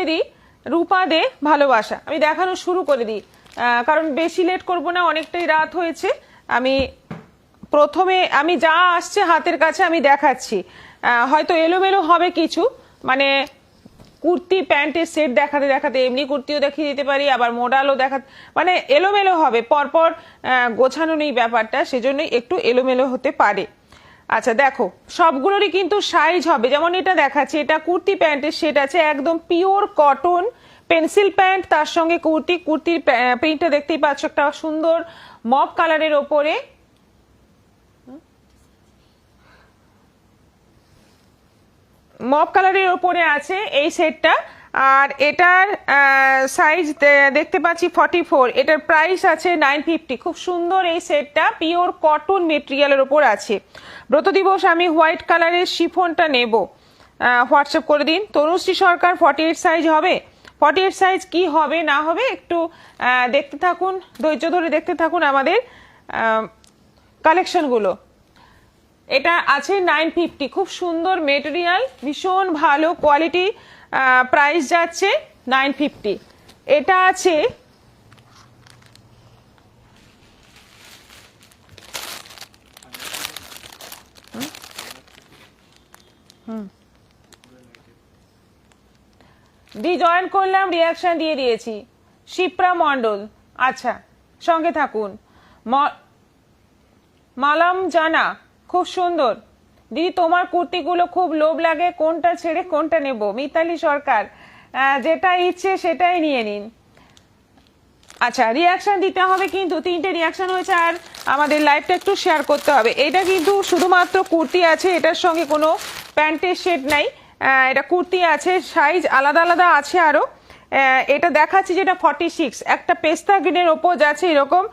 দিই রূপা দে ভালোবাসা। আমি দেখানো শুরু করে দিই, কারণ বেশি লেট করব না, অনেকটাই রাত হয়েছে। আমি প্রথমে আমি যা আসছে হাতের কাছে আমি দেখাচ্ছি, হয়তো এলোমেলো হবে কিছু, মানে কুর্তি প্যান্টের সেট দেখাতে দেখাতে এমনি কুর্তিও দেখিয়ে দিতে পারি, আবার মোডালও দেখাতে, মানে এলোমেলো হবে, পরপর গোছানো নেই ব্যাপারটা, সেজন্যই একটু এলোমেলো হতে পারে। আচ্ছা দেখো, সবগুলোরই কিন্তু সাইজ হবে, যেমন এটা দেখাচ্ছি, এটা কুর্তি প্যান্টের সেট আছে, একদম পিওর কটন পেন্সিল প্যান্ট, তার সঙ্গে কুর্তির প্রিন্টটা দেখতেই পাচ্ছ, একটা সুন্দর মপ কালারের ওপরে, মপ কালারের ওপরে আছে এই সেটটা। আর এটার সাইজ দেখতে পাচ্ছি 44, এটার প্রাইস আছে 950। খুব সুন্দর এই সেটটা, পিওর কটন মেটেরিয়ালের ওপর আছে। ব্রত দিবস আমি হোয়াইট কালারের শিফনটা নেব, হোয়াটসঅ্যাপ করে দিন। তনুশ্রী সরকার 48 সাইজ হবে, 48 সাইজ কি হবে না হবে একটু দেখতে থাকুন, ধৈর্য ধরে দেখতে থাকুন আমাদের কালেকশনগুলো। এটা আছে 950, খুব সুন্দর মেটেরিয়াল, ভীষণ ভালো কোয়ালিটি, প্রাইস যাচ্ছে 950। এটা আছে দি জয়েন করলাম, রিয়াকশন দিয়ে দিয়েছি। শিপ্রা মন্ডল, আচ্ছা সঙ্গে থাকুন। মালাম জানা, খুব সুন্দর দিদি, তোমার কুর্তিগুলো খুব লোভ লাগে, কোনটা ছেড়ে কোনটা নেব। মিতালি সরকার, যেটা ইচ্ছে সেটাই নিয়ে নিন। আচ্ছা রিয়াকশন দিতে হবে, কিন্তু 3টে রিয়াকশন হয়েছে, আর আমাদের লাইভটা একটু শেয়ার করতে হবে। এটা কিন্তু শুধুমাত্র কুর্তি আছে, এটার সঙ্গে কোনো প্যান্টের শেড নাই, এটা কুর্তি আছে, সাইজ আলাদা আলাদা আছে আরো। এটা দেখাচ্ছি যেটা 46, একটা পেস্তা গ্রিনের ওপর যাচ্ছে এরকম,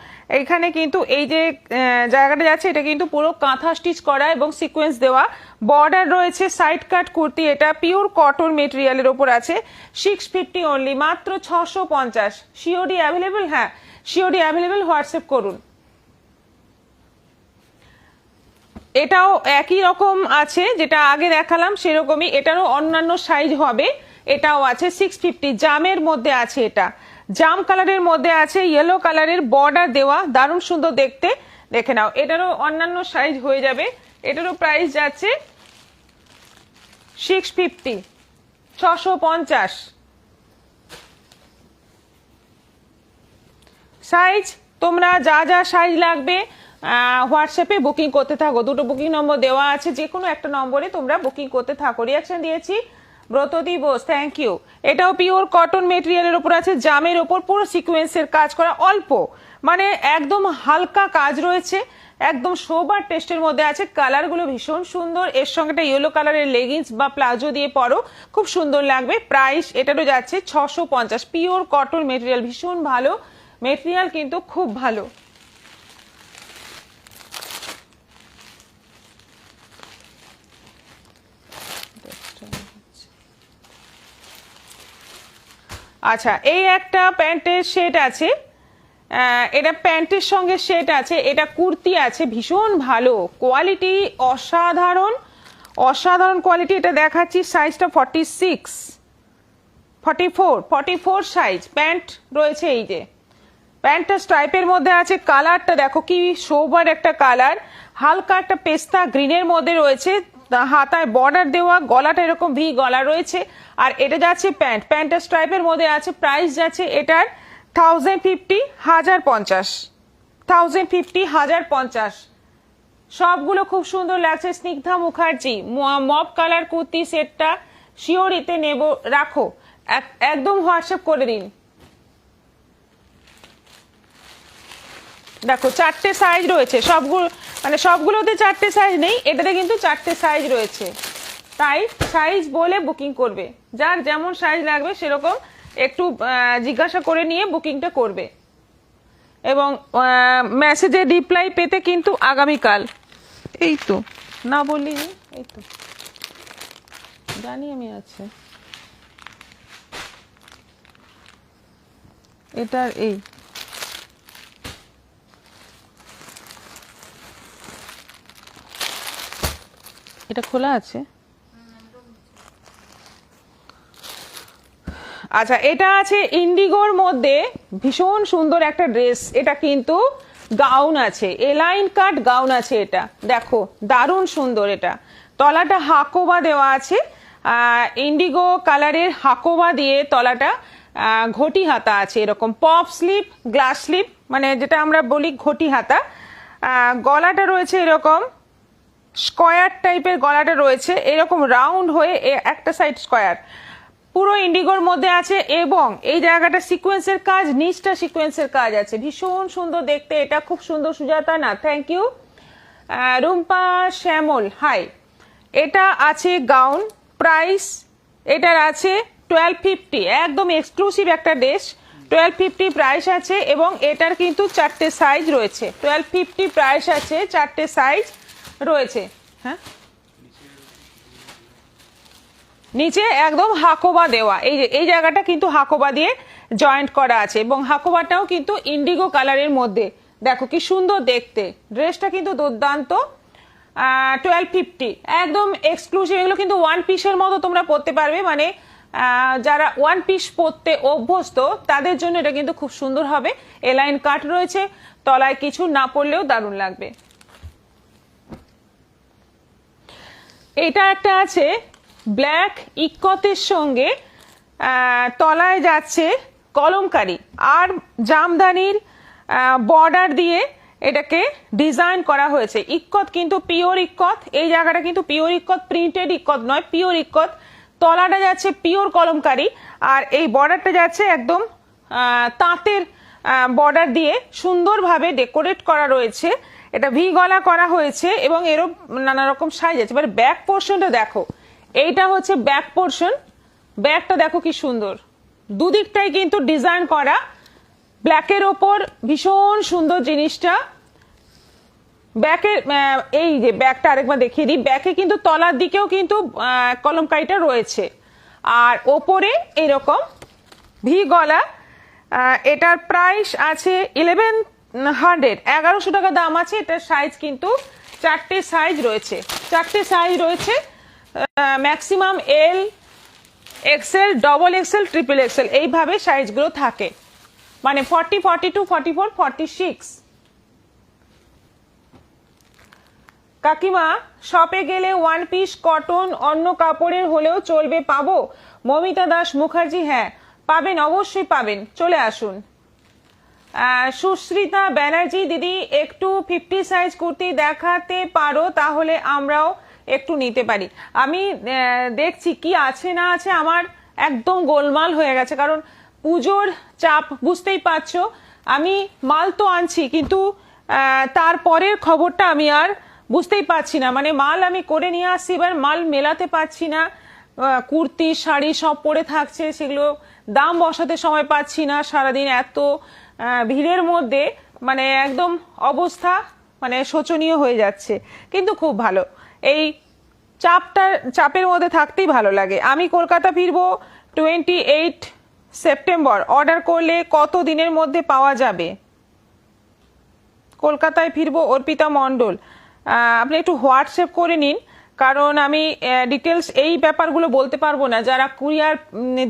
এখানে কিন্তু এই যে জায়গাটা যাচ্ছে এটা কিন্তু পুরো কাঁথা স্টিচ করা এবং সিকোয়েন্স দেওয়া, বর্ডার রয়েছে, সাইড কাট কুর্তি, এটা পিওর কটন মেটেরিয়ালের ওপর আছে। 650 অনলি, মাত্র 650। COD available? হ্যাঁ সিওডি অ্যাভেলেবেল, হোয়াটসঅ্যাপ করুন। এটাও একই রকম আছে, যেটা আগে দেখালাম সেরকমই, এটারও অন্যান্য সাইজ হবে। এটাও আছে 650, জামের মধ্যে আছে, এটা জাম কালারের মধ্যে আছে, ইয়েলো কালারের বর্ডার দেওয়া, দারুণ সুন্দর দেখতে, দেখে নাও। এটারও অন্যান্য সাইজ হয়ে যাবে, এটারও প্রাইস যাচ্ছে 650, 650 সাইজ। তোমরা যা যা সাইজ লাগবে হোয়াটসঅ্যাপে বুকিং করতে থাকো, দুটো বুকিং নম্বর দেওয়া আছে, যে কোনো একটা নম্বরে তোমরা বুকিং করতে থাকো। রিয়াকশন দিয়েছি ব্রত দিবস, থ্যাংক ইউ। এটাও পিওর কটন মেটেরিয়ালের উপর আছে, জামের ওপর পুরো সিকোয়েন্সের কাজ করা, অল্প মানে একদম হালকা কাজ রয়েছে, একদম সোবার টেস্টের মধ্যে আছে, কালারগুলো ভীষণ সুন্দর। এর সঙ্গে একটা ইয়েলো কালারের লেগিংস বা প্লাজো দিয়ে পরো, খুব সুন্দর লাগবে। প্রাইস এটারও যাচ্ছে 650, পিওর কটন মেটেরিয়াল, ভীষণ ভালো মেটেরিয়াল, কিন্তু খুব ভালো। আচ্ছা এই একটা প্যান্টের সেট আছে, এটা প্যান্টের সঙ্গে সেট আছে, এটা কুর্তি আছে, ভীষণ ভালো কোয়ালিটি, অসাধারণ অসাধারণ কোয়ালিটি। এটা দেখাচ্ছি, সাইজটা 46, 44 সাইজ, প্যান্ট রয়েছে। এই যে প্যান্টটা স্ট্রাইপের মধ্যে আছে, কালারটা দেখো কি সোবার একটা কালার, হালকা একটা পেস্তা গ্রিনের মধ্যে রয়েছে, হাতায় বর্ডার দেওয়া, গলাটা এরকম ভি গলা রয়েছে, আর এটা যাচ্ছে প্যান্ট, প্যান্টটা স্ট্রাইপের মধ্যে আছে। প্রাইস যাচ্ছে এটার 1050, 1050, 1050, 1050। সবগুলো খুব সুন্দর লাগছে। স্নিগ্ধা মুখার্জি, মপ কালার কুর্তি সেটটা শিওরিতে নেব, রাখো, একদম হোয়াটসঅ্যাপ করে দিন। দেখো 4টে সাইজ রয়েছে, সবগুলো মানে সবগুলোতে 4টে সাইজ নেই, এটাতে কিন্তু 4টে সাইজ রয়েছে, তাই সাইজ বলে বুকিং করবে, যার যেমন সাইজ লাগবে সেরকম একটু জিজ্ঞাসা করে নিয়ে বুকিংটা করবে। এবং মেসেজে রিপ্লাই পেতে কিন্তু আগামীকাল, এই তো না বললি, এই তো জানি আমি আছে, এটার এই এটা খোলা আছে, আচ্ছা, এটা আছে ইন্ডিগোর মধ্যে, ভীষণ সুন্দর একটা ড্রেস। এটা কিন্তু গাউন আছে, এলাইন কাট গাউন আছে। এটা দেখো দারুণ সুন্দর। এটা তলাটা হাকোবা দেওয়া আছে, ইন্ডিগো কালারের হাকোবা দিয়ে তলাটা ঘটি হাতা আছে, এরকম পপ স্লিপ, গ্লাস স্লিপ, মানে যেটা আমরা বলি ঘটি হাতা। গলাটা রয়েছে এরকম স্কয়ার টাইপের, গলাটা রয়েছে এরকম রাউন্ড হয়ে, একটা সাইড স্কয়ার, পুরো ইন্ডিগোর মধ্যে আছে। এবং এই জায়গাটা সিকোয়েন্সের কাজ, নিচটা সিকোয়েন্সের কাজ আছে, ভীষণ সুন্দর দেখতে। এটা খুব সুন্দর। সুজাতা না, thank you. Rumpa Shyamal, hi. এটা আছে গাউন, প্রাইস এটার আছে 1250, একদম এক্সক্লুসিভ একটা ড্রেস। 1250 প্রাইস আছে এবং এটার কিন্তু 4টে সাইজ রয়েছে। 1250 প্রাইস আছে, 4টে সাইজ রয়েছে। হ্যাঁ, নিচে একদম হাকোবা দেওয়া, এই যে এই জায়গাটা কিন্তু হাকোবা দিয়ে জয়েন্ট করা আছে এবং হাকোবাটাও কিন্তু ইন্ডিগো কালারের মধ্যে। দেখো কি সুন্দর দেখতে, ড্রেসটা কিন্তু দুর্দান্ত। 1250 একদম এক্সক্লুসিভ। এগুলো কিন্তু ওয়ান পিসের মতো তোমরা পরতে পারবে, মানে যারা ওয়ান পিস পরতে অভ্যস্ত তাদের জন্য এটা কিন্তু খুব সুন্দর হবে। এলাইন কাট রয়েছে, তলায় কিছু না পরলেও দারুণ লাগবে। এটা একটা আছে ব্ল্যাক ইকতের সঙ্গে, তলায় যাচ্ছে কলমকারি আর জামদানির বর্ডার দিয়ে এটাকে ডিজাইন করা হয়েছে। ইক্কত কিন্তু পিওর ইক্কত, এই জায়গাটা কিন্তু পিওর ইক্কত, প্রিন্টেড ইক্কত নয়, পিওর ইক্কত। তলাটা যাচ্ছে পিওর কলমকারি আর এই বর্ডারটা যাচ্ছে একদম তাঁতের বর্ডার দিয়ে সুন্দরভাবে ডেকোরেট করা রয়েছে। এটা ভি গলা করা হয়েছে এবং এরও নানা রকম সাইজ আছে। এবার ব্যাক পোর্শনটা দেখো, এইটা হচ্ছে ব্যাক পোর্শন। ব্যাকটা দেখো কি সুন্দর, দুদিকটাই কিন্তু ডিজাইন করা ব্ল্যাকের ওপর, ভীষণ সুন্দর জিনিসটা। ব্যাকের এই যে ব্যাকটা আরেকবার দেখিয়ে দিই, ব্যাকে কিন্তু তলার দিকেও কিন্তু কলমকারিটা রয়েছে আর ওপরে এরকম ভি গলা। এটার প্রাইস আছে 1100, 1100 টাকা দাম আছে। এটার সাইজ কিন্তু 4টে সাইজ রয়েছে, 4টে সাইজ রয়েছে। Maximum L, XL, double XL, triple XL এইভাবে সাইজগুলো থাকে, মানে 40, 42, 44, 46। কাকিমা, শপে গেলে ওয়ান পিস কটন অন্য কাপড়ের হলেও চলবে, পাবো? মমিতা দাস মুখার্জি, হ্যাঁ পাবেন, অবশ্যই পাবেন, চলে আসুন। সুশ্রিতা ব্যানার্জি, দিদি একটু 50 সাইজ কুর্তি দেখাতে পারো, তাহলে আমরাও একটু নিতে পারি। আমি দেখছি কি আছে না আছে, আমার একদম গোলমাল হয়ে গেছে, কারণ পুজোর চাপ বুঝতেই পারছো। আমি মাল তো আনছি কিন্তু তারপরের খবরটা আমি আর বুঝতেই পারছি না, মানে মাল আমি করে নিয়ে আসছি, এবার মাল মেলাতে পারছি না। কুর্তি শাড়ি সব পরে থাকছে, সেগুলো দাম বসাতে সময় পাচ্ছি না, সারাদিন এত ভিড়ের মধ্যে মানে একদম অবস্থা মানে শোচনীয় হয়ে যাচ্ছে। কিন্তু খুব ভালো, এই চাপের মধ্যে থাকতেই ভালো লাগে। আমি কলকাতা ফিরবো 28 সেপ্টেম্বর, অর্ডার করলে কত দিনের মধ্যে পাওয়া যাবে? কলকাতায় ফিরবো, অর্পিতা মণ্ডল। আপনি একটু হোয়াটসঅ্যাপ করে নিন, কারণ আমি ডিটেলস এই ব্যাপারগুলো বলতে পারবো না। যারা কুরিয়ার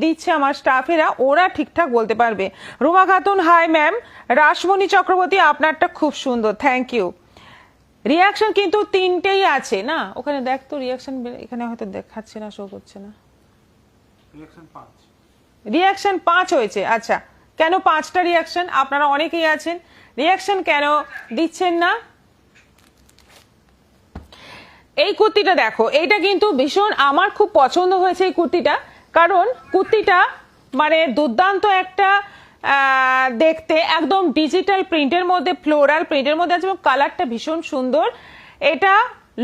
দিচ্ছে আমার স্টাফেরা, ওরা ঠিকঠাক বলতে পারবে। Ruma Khatun, hi ma'am. রাসমণি চক্রবর্তী, আপনারটা খুব সুন্দর, থ্যাংক ইউ। রিয়াকশন কিন্তু 3টেই আছে না, ওখানে দেখ তো রিয়াকশন, এখানে হয়তো দেখাচ্ছে না, শো করছে না। রিয়াকশন 5 হয়েছে। আচ্ছা, কেন 5টা রিয়াকশন? আপনারা অনেকেই আছেন, রিয়াকশন কেন দিচ্ছেন না? এই কুর্তিটা দেখো, এইটা কিন্তু ভীষণ আমার খুব পছন্দ হয়েছে এই কুর্তিটা, কারণ কুর্তিটা মানে দুর্দান্ত একটা দেখতে, একদম ডিজিটাল প্রিন্টের মধ্যে, ফ্লোরাল প্রিন্টের মধ্যে আছে এবং কালারটা ভীষণ সুন্দর। এটা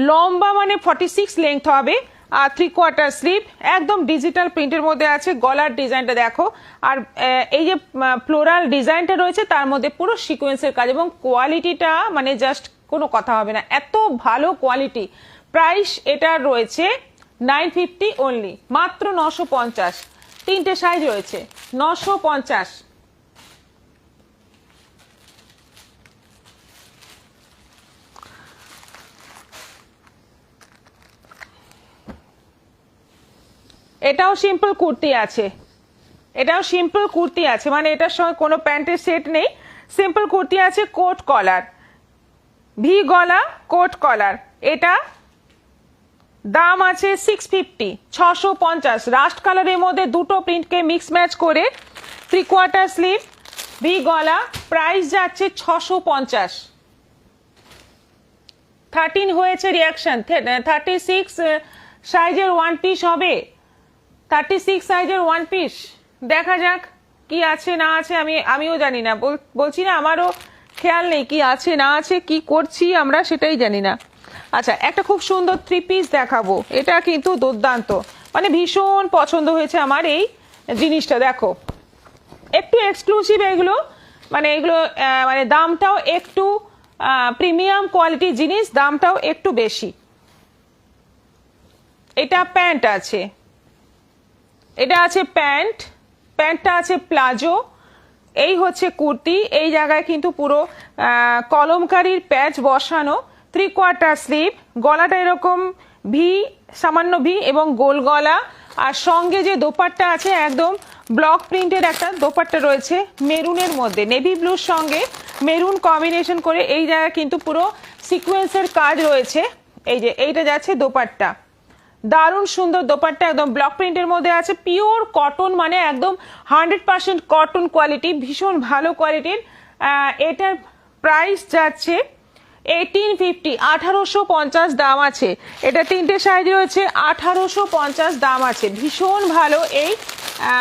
লম্বা মানে 46 লেন্থ হবে আর 3/4 স্লিভ, একদম ডিজিটাল প্রিন্টের মধ্যে আছে। গলার ডিজাইনটা দেখো, আর এই যে ফ্লোরাল ডিজাইনটা রয়েছে তার মধ্যে পুরো সিকোয়েন্সের কাজ এবং কোয়ালিটিটা মানে জাস্ট কোনো কথা হবে না, এত ভালো কোয়ালিটি। প্রাইস এটা রয়েছে 950 অনলি, মাত্র 950। 3টে সাইজ রয়েছে, 950। এটাও সিম্পল কুর্তি আছে, এটাও সিম্পল কুর্তি আছে, মানে এটার সঙ্গে কোনো প্যান্টের সেট নেই, সিম্পল কুর্তি আছে, কোট কলার, ভি গলা, কোট কলার। এটা দাম আছে 650, 650। রাস্ট কালারের মধ্যে দুটো প্রিন্টকে মিক্স ম্যাচ করে 3/4 স্লিভ, ভি গলা, প্রাইস যাচ্ছে 650। 13 হয়েছে রিয়াকশন, 36 সাইজের ওয়ান পিস হবে, 36 সাইজের ওয়ান পিস। দেখা যাক কি আছে না আছে, আমিও জানি না, বলছি না আমারও খেয়াল নেই কি আছে না আছে, কি করছি আমরা সেটাই জানি না। আচ্ছা, একটা খুব সুন্দর 3 পিস দেখাবো, এটা কিন্তু দুর্দান্ত, মানে ভীষণ পছন্দ হয়েছে আমার এই জিনিসটা। দেখো একটু এক্সক্লুসিভ এগুলো, মানে এগুলো মানে দামটাও একটু প্রিমিয়াম কোয়ালিটির জিনিস, দামটাও একটু বেশি। এটা প্যান্ট আছে, এটা আছে প্যান্ট, প্যান্টটা আছে প্লাজো, এই হচ্ছে কুর্তি। এই জায়গায় কিন্তু পুরো কলমকারীর প্যাচ বসানো, 3/4 স্লিভ, গলাটা এরকম ভি, সামান্য ভি এবং গোল গলা, আর সঙ্গে যে দোপাট্টা আছে একদম ব্লক প্রিন্টের একটা দোপাট্টা রয়েছে মেরুনের মধ্যে, নেভি ব্লুর সঙ্গে মেরুন কম্বিনেশন করে এই জায়গায় কিন্তু পুরো সিকোয়েন্সের কাজ রয়েছে। এই যে এইটা যাচ্ছে দোপাট্টা, দারুণ সুন্দর দোপাট্টা, একদম ব্লক প্রিন্টের মধ্যে আছে, পিওর কটন, মানে একদম 100% কটন কোয়ালিটি, ভীষণ ভালো কোয়ালিটির। এটার প্রাইস যাচ্ছে 1850, 1850 দাম আছে। এটা 3টে সাইজ রয়েছে, 1850 দাম আছে। ভীষণ ভালো এই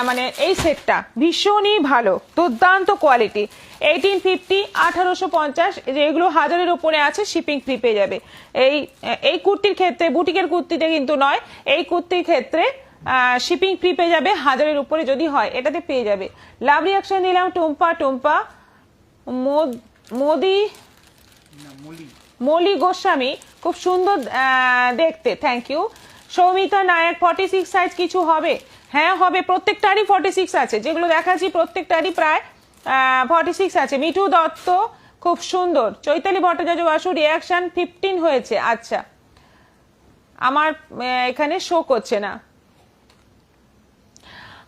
মানে এই সেটটা ভীষণই ভালো, দুর্দান্ত কোয়ালিটি। 1850, 1850, যেগুলো 1000-এর উপরে আছে শিপিং ফ্রি পেয়ে যাবে। এই কুর্তির ক্ষেত্রে, বুটিকের কুর্তিতে কিন্তু নয়, এই কুর্তির ক্ষেত্রে শিপিং ফ্রি পেয়ে যাবে, 1000-এর উপরে যদি হয় এটাতে পেয়ে যাবে। লাভ রিয়াকশন দিলাম টুম্পা মলি গোস্বামী, খুব সুন্দর দেখতে, thank you. Soumita Nayak, 46 size কিছু হবে? হ্যাঁ হবে, প্রত্যেকটারই 46 আছে, যেগুলো দেখাচ্ছি প্রত্যেকটারই প্রায় 46 আছে। মিঠু দত্ত, খুব সুন্দর। চৈতালি ভট্টাচার্য বাসু, রিয়াকশন 15 হয়েছে। আচ্ছা, আমার এখানে শো করছে না।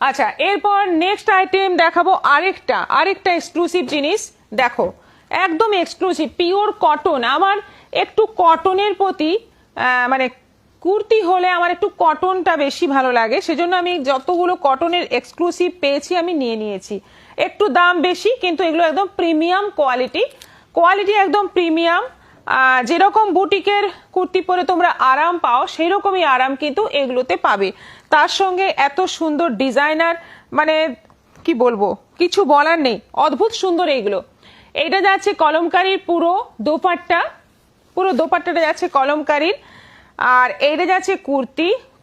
আচ্ছা, এরপর নেক্সট আইটেম দেখাবো, আরেকটা এক্সক্লুসিভ জিনিস। দেখো একদম এক্সক্লুসিভ পিওর কটন। আমার একটু কটনের প্রতি মানে কুর্তি হলে আমার একটু কটনটা বেশি ভালো লাগে, সেজন্য আমি যতগুলো কটনের এক্সক্লুসিভ পেয়েছি আমি নিয়ে নিয়েছি। একটু দাম বেশি, কিন্তু এগুলো একদম প্রিমিয়াম কোয়ালিটি একদম প্রিমিয়াম। যেরকম বুটিকের কুর্তি পরে তোমরা আরাম পাও, সেই রকমই আরাম কিন্তু এগুলোতে পাবে। তার সঙ্গে এত সুন্দর ডিজাইনার, মানে কি বলবো, কিছু বলার নেই, অদ্ভুত সুন্দর এইগুলো। এইটা যাচ্ছে কলমকারীর পুরো দোপাট্টাটা যাচ্ছে কলমকারীর, আর এইটা যাচ্ছে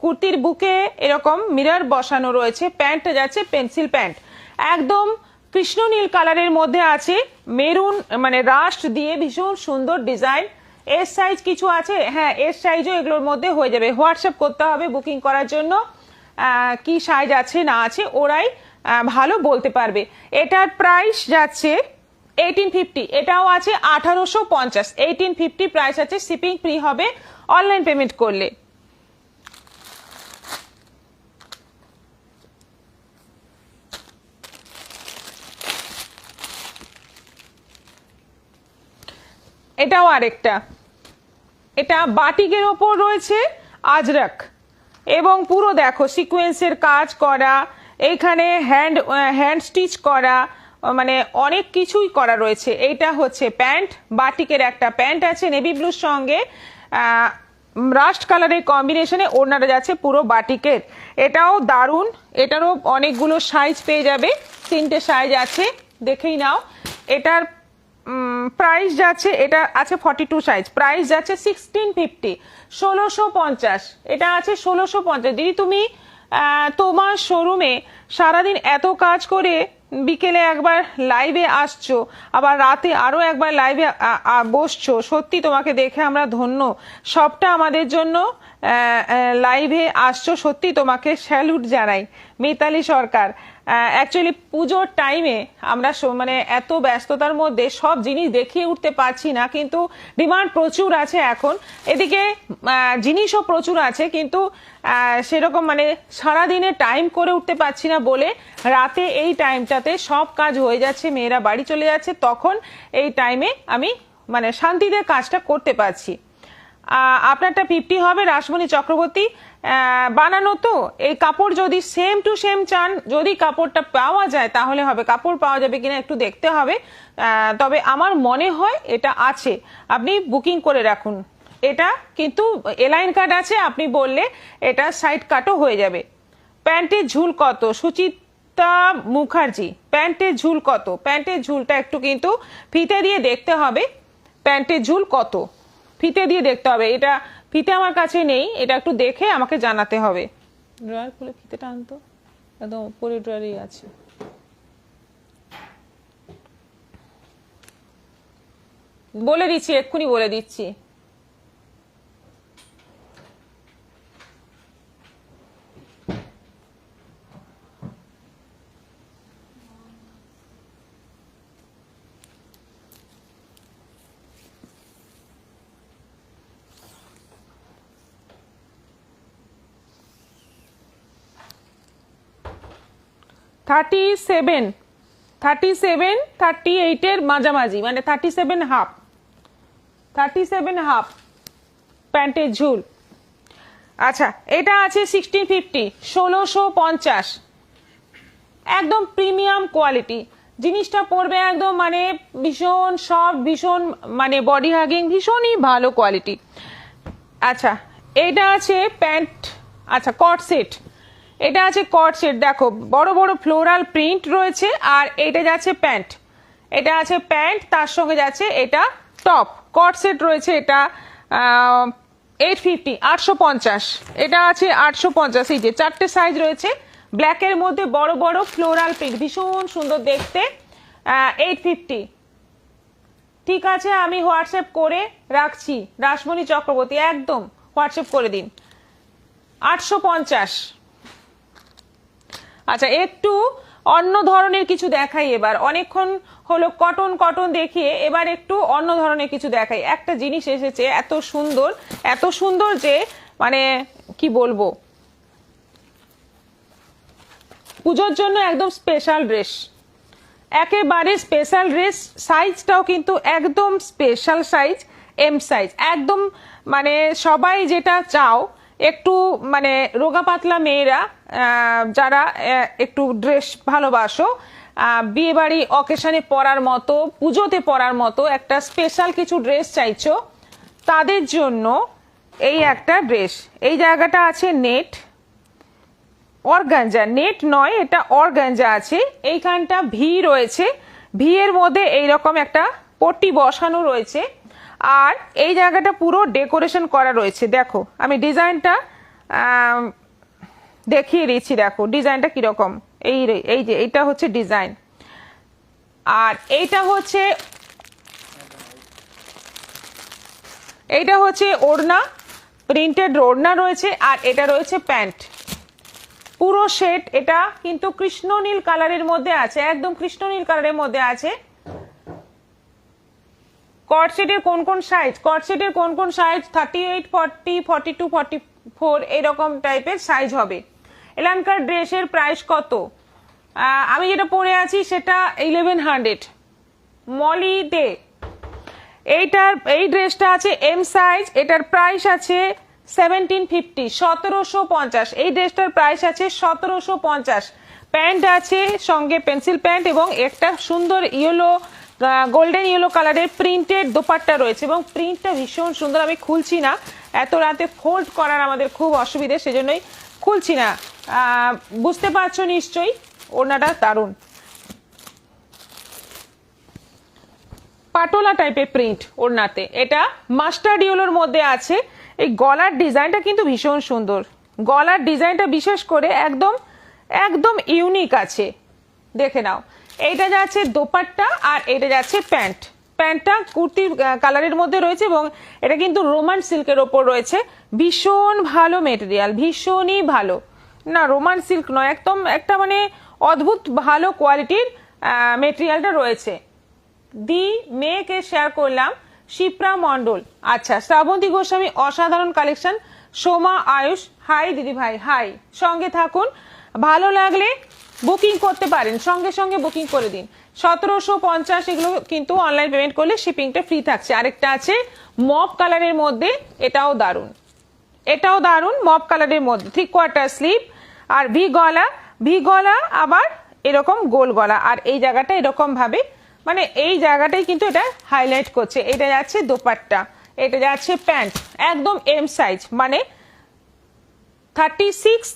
কুর্তির বুকে এরকম মিরর বসানো রয়েছে। প্যান্টটা যাচ্ছে পেন্সিল প্যান্ট, একদম কৃষ্ণ নীল কালারের মধ্যে আছে, মেরুন মানে রাস্ট দিয়ে ভীষণ সুন্দর ডিজাইন। এস সাইজ কিছু আছে? হ্যাঁ, এস সাইজও এগুলোর মধ্যে হয়ে যাবে। হোয়াটসঅ্যাপ করতে হবে বুকিং করার জন্য, কি সাইজ আছে না আছে ওরাই ভালো বলতে পারবে। এটার প্রাইস যাচ্ছে 1850, এটাও আছে 1850, 1850 প্রাইস আছে, শিপিং ফ্রি হবে অনলাইন পেমেন্ট করলে। এটাও আরেকটা, এটা বাটিকের ওপর রয়েছে আজরাক, এবং পুরো দেখো সিকোয়েন্সের কাজ করা, এইখানে হ্যান্ড স্টিচ করা, মানে অনেক কিছুই করা রয়েছে। এইটা হচ্ছে প্যান্ট, বাটিকের একটা প্যান্ট আছে নেভি ব্লুর সঙ্গে রাস্ট কালারের কম্বিনেশনে, ওড়নাটা যাচ্ছে পুরো বাটিকের। এটাও দারুণ, এটারও অনেকগুলো সাইজ পেয়ে যাবে, 3টে সাইজ আছে, দেখেই নাও। এটার প্রাইস যাচ্ছে, এটা আছে 42 সাইজ, প্রাইস যাচ্ছে 1650, 1650। এটা আছে 1650। দিদি তুমি তোমার শোরুমে সারাদিন এত কাজ করে বিকেলে একবার লাইভে আসছো, আবার রাতে আরো একবার লাইভে বসছো, সত্যি তোমাকে দেখে আমরা ধন্য। সবটা আমাদের জন্য লাইভে আসছো, সত্যি তোমাকে স্যালুট জানাই। মিতালি সরকার, অ্যাকচুয়ালি পুজোর টাইমে আমরা মানে এত ব্যস্ততার মধ্যে সব জিনিস দেখিয়ে উঠতে পারছি না, কিন্তু ডিমান্ড প্রচুর আছে এখন। এদিকে জিনিসও প্রচুর আছে, কিন্তু সেরকম মানে সারাদিনে টাইম করে উঠতে পারছি না বলে রাতে এই টাইমটাতে সব কাজ হয়ে যাচ্ছে, মেয়েরা বাড়ি চলে যাচ্ছে, তখন এই টাইমে আমি মানে শান্তিতে কাজটা করতে পারছি। আপনারটা 50 হবে রাসমণি চক্রবর্তী, বানানো তো। এই কাপড় যদি সেম টু সেম চান, যদি কাপড়টা পাওয়া যায় তাহলে হবে, কাপড় পাওয়া যাবে কিনা একটু দেখতে হবে, তবে আমার মনে হয় এটা আছে, আপনি বুকিং করে রাখুন। এটা কিন্তু এলাইন কাট আছে, আপনি বললে এটা সাইড কাটও হয়ে যাবে। প্যান্টের ঝুল কত? সুচিতা মুখার্জি, প্যান্টের ঝুল কত? প্যান্টের ঝুলটা একটু কিন্তু ফিতে দিয়ে দেখতে হবে, প্যান্টের ঝুল কত ফিতে দিয়ে দেখতে হবে। এটা ফিতে আমার কাছে নেই, এটা একটু দেখে আমাকে জানাতে হবে। ড্রয়ার খুলে ফিতেটা আনতো, একদম উপরে ড্রয়ারই আছে। বলে দিচ্ছি, এক্ষুনি বলে দিচ্ছি। থার্টি সেভেন 38-এর মাঝামাঝি, মানে 37.5 প্যান্টের ঝুল। আচ্ছা, এটা আছে 1650, 1650, একদম প্রিমিয়াম কোয়ালিটি। জিনিসটা পরবে একদম মানে ভীষণ সফট, ভীষণ মানে বডি হাগিং, ভীষণই ভালো কোয়ালিটি। আচ্ছা, এটা আছে প্যান্ট, আচ্ছা কট সেট, এটা আছে কট সেট, দেখো বড় বড় ফ্লোরাল প্রিন্ট রয়েছে, আর এটা যাচ্ছে প্যান্ট, এটা আছে প্যান্ট, তার সঙ্গে যাচ্ছে এটা টপ, কট সেট রয়েছে। এটা 850, 850, এটা আছে 850। এই যে 4টে সাইজ রয়েছে, ব্ল্যাকের মধ্যে বড় বড় ফ্লোরাল প্রিন্ট, ভীষণ সুন্দর দেখতে। 850, ঠিক আছে, আমি হোয়াটসঅ্যাপ করে রাখছি রাসমণি চক্রবর্তী, একদম হোয়াটসঅ্যাপ করে দিন। 850। আচ্ছা, একটু অন্য ধরনের কিছু দেখাই এবার, অনেকক্ষণ হলো কটন কটন দেখিয়ে, এবার একটু অন্য ধরনের কিছু দেখাই। একটা জিনিস এসেছে এত সুন্দর, এত সুন্দর যে মানে কি বলবো, পুজোর জন্য একদম স্পেশাল ড্রেস, একেবারে স্পেশাল ড্রেস। সাইজটাও কিন্তু একদম স্পেশাল সাইজ, এম সাইজ, একদম মানে সবাই যেটা চাও, একটু মানে রোগা পাতলা মেয়েরা যারা একটু ড্রেস ভালোবাসো, বিয়ে বাড়ি অকেশনে পরার মতো, পুজোতে পরার মতো একটা স্পেশাল কিছু ড্রেস চাইছো, তাদের জন্য এই একটা ড্রেস। এই জায়গাটা আছে নেট, অর্গানজা, নেট নয়, এটা অর্গানজা আছে। এইখানটা ভি রয়েছে, ভি এর মধ্যে এইরকম একটা পট্টি বসানো রয়েছে, আর এই জায়গাটা পুরো ডেকোরেশন করা রয়েছে। দেখো আমি ডিজাইনটা দেখিয়ে দিচ্ছি, দেখো ডিজাইনটা কিরকম। এই যে এইটা হচ্ছে ডিজাইন, আর এইটা হচ্ছে ওড়না, প্রিন্টেড ওড়না রয়েছে, আর এটা রয়েছে প্যান্ট, পুরো সেট। এটা কিন্তু কৃষ্ণ নীল কালারের মধ্যে আছে, একদম কৃষ্ণ নীল কালারের মধ্যে আছে। কট সেটের কোন কোন সাইজ, কট সেটের কোন কোন সাইজ 38, 40, 42, 44 এরকম টাইপের সাইজ হবে। এলানকার ড্রেসের প্রাইস কত? আমি যেটা পরে আছি সেটা 1100 মলি দে। এই ড্রেসটা আছে এম সাইজ, এটার প্রাইস আছে 1750, 1750। এই ড্রেসটার প্রাইস আছে 1750। প্যান্ট আছে সঙ্গে পেন্সিল প্যান্ট, এবং একটা সুন্দর ইয়েলো, গোল্ডেন ইয়েলো কালারের প্রিন্টেড দোপাট্টা রয়েছে, এবং প্রিন্টটা ভীষণ সুন্দর। আমি খুলছি না, এত রাতে ফোল্ড করার আমাদের খুব অসুবিধে, সেজন্যই খুলছি না। বুঝতে পারছো নিশ্চয়ই, ওড়নাটা দারুণ পাটোলা টাইপের প্রিন্ট ওড়নাতে, এটা মাস্টার্ড ইয়েলোর মধ্যে আছে। এই গলার ডিজাইনটা কিন্তু ভীষণ সুন্দর, গলার ডিজাইনটা বিশেষ করে একদম একদম ইউনিক আছে, দেখে নাও। এইটা যাচ্ছে দোপাট্টা, আর এটা যাচ্ছে প্যান্ট। প্যান্টটা কুর্তি কালারের মধ্যে রয়েছে, এবং এটা কিন্তু রোমান সিল্কের ওপর রয়েছে। ভীষণ ভালো মেটেরিয়াল, ভীষণই ভালো, না রোমান সিল্ক নয়, একদম একটা মানে অদ্ভুত ভালো কোয়ালিটির মেটেরিয়ালটা রয়েছে। দি মেয়েকে শেয়ার করলাম, শিপ্রা মন্ডল। আচ্ছা, শ্রাবন্তী গোস্বামী অসাধারণ কালেকশন। সোমা আয়ুষ, হাই দিদি ভাই, হাই, সঙ্গে থাকুন, ভালো লাগলে বুকিং করতে পারেন, সঙ্গে সঙ্গে বুকিং করে দিন। 1750 এগুলো কিন্তু অনলাইন পেমেন্ট করলে শিপিংটা ফ্রি থাকছে। আরেকটা আছে মপ কালারের মধ্যে, এটাও দারুণ, এটাও দারুণ, মপ কালারের মধ্যে 3/4 স্লিভ আর ভি গলা, ভি গলা আবার এরকম গোল গলা, আর এই জায়গাটা এরকম ভাবে, মানে এই জায়গাটাই কিন্তু এটা হাইলাইট করছে। এটা যাচ্ছে দোপাট্টা, এটা যাচ্ছে প্যান্ট, একদম এম সাইজ, মানে 36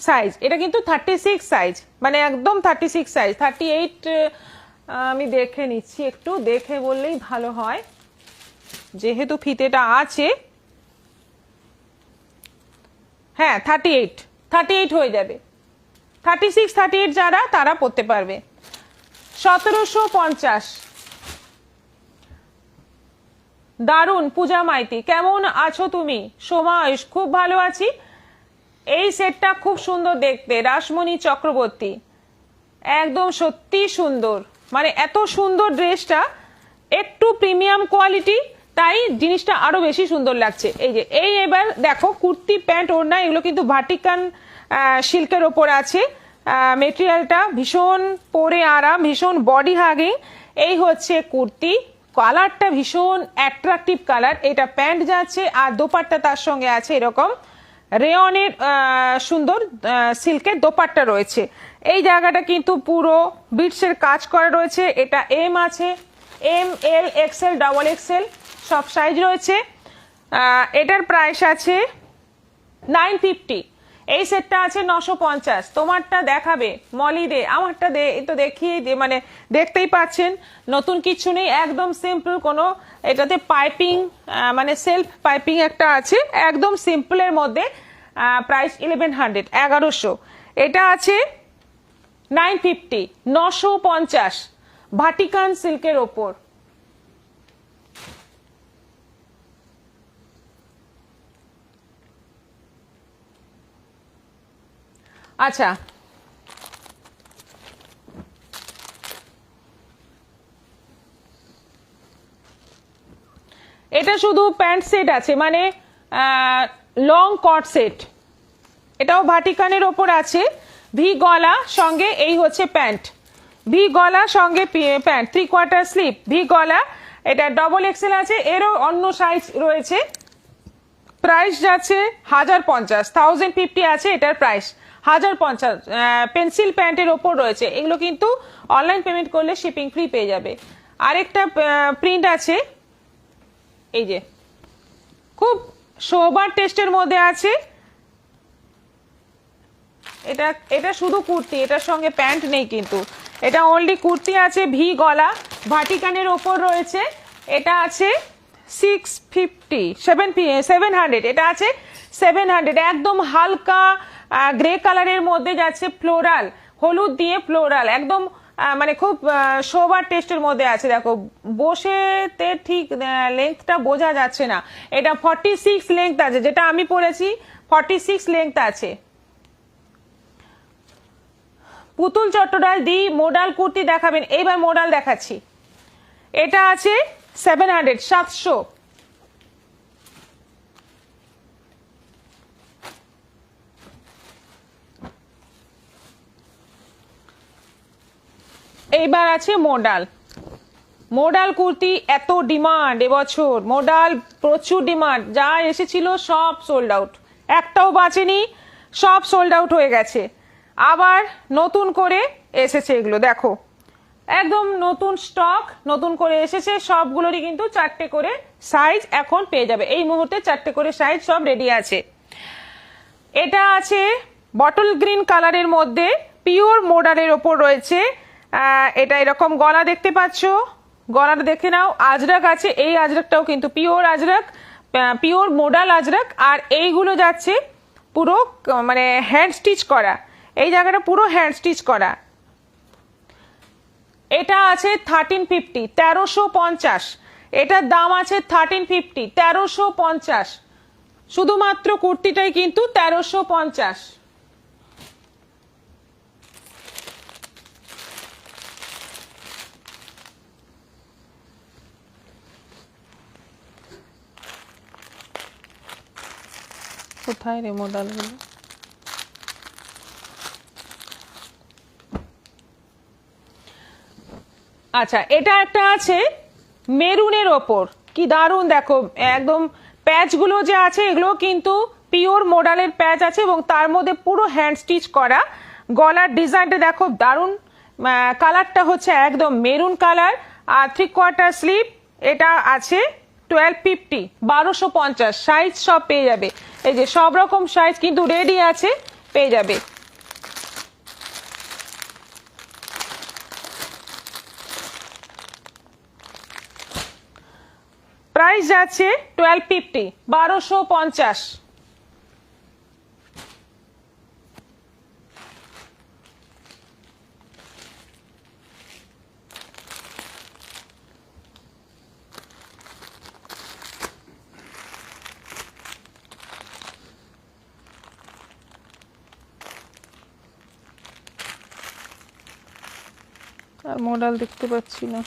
সাইজ, এটা কিন্তু 36 সাইজ, মানে একদম 36 সাইজ। 38 আমি দেখে নিচ্ছি, একটু দেখে বললেই ভালো হয়, যেহেতু ফিতেটা আছে। হ্যাঁ, 38 হয়ে যাবে। 36 38 যারা, তারা পড়তে পারবে। 1750। দারুণ। পূজা মাইতি, কেমন আছো তুমি? সোমা আয়ুষ, খুব ভালো আছি। এই সেটটা খুব সুন্দর দেখতে, রাসমণি চক্রবর্তী, একদম সত্যি সুন্দর, মানে এত সুন্দর ড্রেসটা, একটু প্রিমিয়াম কোয়ালিটি, তাই জিনিসটা আরো বেশি সুন্দর লাগছে। এই যে এই এবার দেখো কুর্তি প্যান্ট ওড়না, এগুলো কিন্তু ভাটিকান সিল্কের ওপর আছে। মেটেরিয়ালটা ভীষণ পরে আরাম, ভীষণ বডি হাগিং। এই হচ্ছে কুর্তি, কালারটা ভীষণ অ্যাট্রাকটিভ কালার। এটা প্যান্ট যাচ্ছে, আর দোপাট্টা তার সঙ্গে আছে এরকম রেয়নের সুন্দর সিল্কের দোপাট্টা রয়েছে। এই জায়গাটা কিন্তু পুরো বিটসের কাজ করা রয়েছে। এটা এম আছে, এম, এল, এক্সেল, ডাবল এক্সেল সব সাইজ রয়েছে। এটার প্রাইস আছে 950। এই সেটটা আছে 950। তোমারটা দেখাবে মলি দে, আমারটা দে, তো দেখিয়ে দে, মানে দেখতেই পাচ্ছেন নতুন কিছু নেই, একদম সিম্পল। কোনো এটাতে পাইপিং, মানে সেলফ পাইপিং একটা আছে, একদম সিম্পলের মধ্যে। প্রাইস 1100, 1100। এটা আছে 950, 950, ভাটিকান সিল্কের ওপর। আচ্ছা, এটা শুধু প্যান্ট সেট আছে, মানে লং কট সেট, এটাও ভাটিকানের ওপর আছে। ভি গলা সঙ্গে এই হচ্ছে প্যান্ট, ভি গলা সঙ্গে প্যান্ট, 3/4 স্লিভ, ভি গলা। এটা ডবল এক্সেল আছে, এরও অন্য সাইজ রয়েছে। প্রাইস যাচ্ছে 1050, 1050 আছে এটার প্রাইস, 1050। পেন্সিল প্যান্টের ওপর রয়েছে, এগুলো কিন্তু অনলাইন পেমেন্ট করলে শিপিং ফ্রি পেয়ে যাবে। আরেকটা প্রিন্ট আছে, এই যে খুব সোবার টেস্টের মধ্যে আছে। এটা শুধু কুর্তি, এটার সঙ্গে প্যান্ট নেই, কিন্তু এটা অনলি কুর্তি আছে। ভি গলা, ভাটিকানের ওপর রয়েছে। এটা আছে 650, 700, এটা আছে 700। একদম হালকা গ্রে কালারের মধ্যে যাচ্ছে, ফ্লোরাল, হলুদ দিয়ে ফ্লোরাল, একদম মানে খুব সোবার টেস্টের মধ্যে আছে। দেখো বসেতে ঠিক লেন্থটা বোঝা যাচ্ছে না। এটা 46 লেন্থ আছে, যেটা আমি পরেছি 46 লেন্থ আছে। পুতুল চট্টরাজ দি মোডাল কুর্তি দেখাবেন? এইবার মোডাল দেখাচ্ছি। এটা আছে 700, 700। এইবার আছে মোডাল। মোডাল কুর্তি এত ডিমান্ড এবছর, মোডাল প্রচুর ডিমান্ড, যা এসেছিল সব সোল্ড আউট, একটাও বাঁচেনি, সব সোল্ড আউট হয়ে গেছে। আবার নতুন করে এসেছে এগুলো, দেখো একদম নতুন স্টক, নতুন করে এসেছে। সবগুলোরই কিন্তু 4টে করে সাইজ এখন পেয়ে যাবে, এই মুহূর্তে 4টে করে সাইজ সব রেডি আছে। এটা আছে বটল গ্রিন কালারের মধ্যে, পিওর মোডালের ওপর রয়েছে। এটা এরকম গলা দেখতে পাচ্ছ, গলাটা দেখে নাও। আজরাক আছে, এই আজরাকটাও কিন্তু pure Ajrakh, pure modal Ajrakh. আর এইগুলো যাচ্ছে পুরো মানে হ্যান্ড স্টিচ করা, এই জায়গাটা পুরো হ্যান্ড স্টিচ করা। এটা আছে 1350, 1350। এটার দাম আছে 1350, 1350। শুধুমাত্র কুর্তিটাই কিন্তু 1350। কোথায় রে মডেলগুলো? আচ্ছা, এটা একটা আছে মেরুনের ওপর, কি দারুণ দেখো, একদম প্যাচগুলো যে আছে এগুলো কিন্তু পিওর মডেলের প্যাচ আছে এবং তার মধ্যে পুরো হ্যান্ড স্টিচ করা। গলার ডিজাইনটা দেখো দারুণ, কালারটা হচ্ছে একদম মেরুন কালার। আর 3/4 স্লিভ, এটা আছে 1250, 1250 সাইজ সব পেয়ে যাবে। এই যে সব রকম সাইজ কিন্তু রেডি আছে, পেয়ে যাবে। প্রাইস যাচ্ছে 1250, 1250। আর মডেল দেখতে পাচ্ছি না।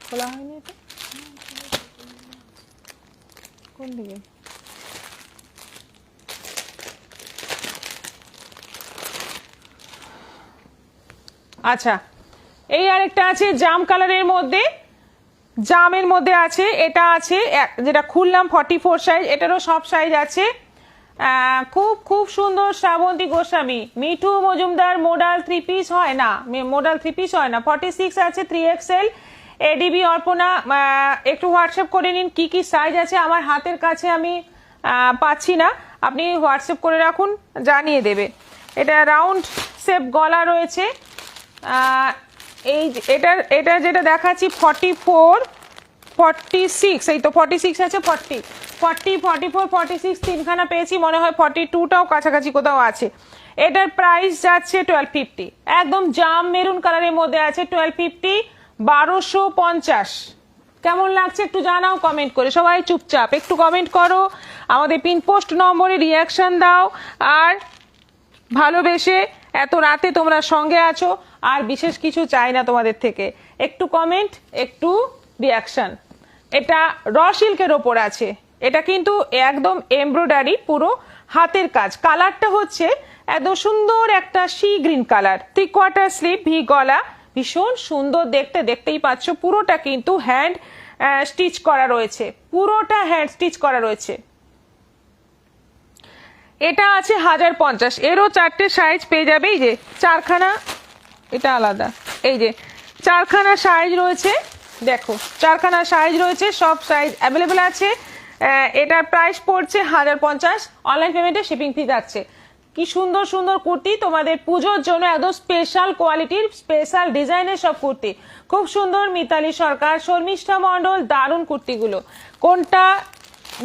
খোলা হয়নি এটা, কোন দিকে? আচ্ছা, এই আরেকটা আছে জাম কালারের মধ্যে, জামের মধ্যে আছে, এটা আছে যেটা খুললাম 44 সাইজ, এটারও সব সাইজ আছে। খুব খুব সুন্দর শ্রাবন্তী গোস্বামী, মিঠু মজুমদার মডেল 3 পিস হয় না, মডেল 3 পিস হয় না, 46 আছে 3XL। এডিবি অর্পণা, একটু হোয়াটসঅ্যাপ করে নিন কি কি সাইজ আছে, আমার হাতের কাছে আমি পাচ্ছি না, আপনি হোয়াটসঅ্যাপ করে রাখুন, জানিয়ে দেবে। এটা রাউন্ড শেপ গলা রয়েছে। এই এটা যেটা দেখাচ্ছি 44, 46, এই তো 46 আছে, 40, 44, 46 তিনখানা পেয়েছি, মনে হয় 42টাও কাছাকাছি কোথাও আছে। এটার প্রাইস যাচ্ছে 1250, একদম জাম মেরুন কালারের মধ্যে আছে, 1250, 1250। কেমন লাগছে একটু জানাও কমেন্ট করে, সবাই চুপচাপ একটু কমেন্ট করো, আমাদের পিন পোস্ট নম্বরে রিয়াকশন দাও। আর ভালোবেসে এত রাতে তোমরা সঙ্গে আছো, আর বিশেষ কিছু চাই না তোমাদের থেকে, একটু কমেন্ট, একটু রিয়াকশন। এটা র সিল্কের ওপর আছে, এটা কিন্তু একদম এমব্রয়ডারি, পুরো হাতের কাজ। কালারটা হচ্ছে একদম সুন্দর একটা sea green colour, 3/4 sleeve, V গলা, ভীষণ সুন্দর দেখতে, দেখতেই পাচ্ছ পুরোটা কিন্তু হ্যান্ড স্টিচ করা রয়েছে, পুরোটা হ্যান্ড স্টিচ করা রয়েছে। এটা আছে 1050, এরও 4টে সাইজ পেয়ে যাবে, এই যে 4খানা, এটা আলাদা, এই যে 4খানা সাইজ রয়েছে, দেখো 4খানা সাইজ রয়েছে, সব সাইজ অ্যাভেলেবেল আছে। এটার প্রাইস পড়ছে 1050, অনলাইন পেমেন্টে শিপিং ফি যাচ্ছে। কি সুন্দর সুন্দর কুর্তি তোমাদের পুজোর জন্য, একদম স্পেশাল কোয়ালিটির, স্পেশাল ডিজাইনের সব কুর্তি, খুব সুন্দর। মিতালি সরকার, শর্মিষ্ঠা মণ্ডল, দারুণ কুর্তিগুলো। কোনটা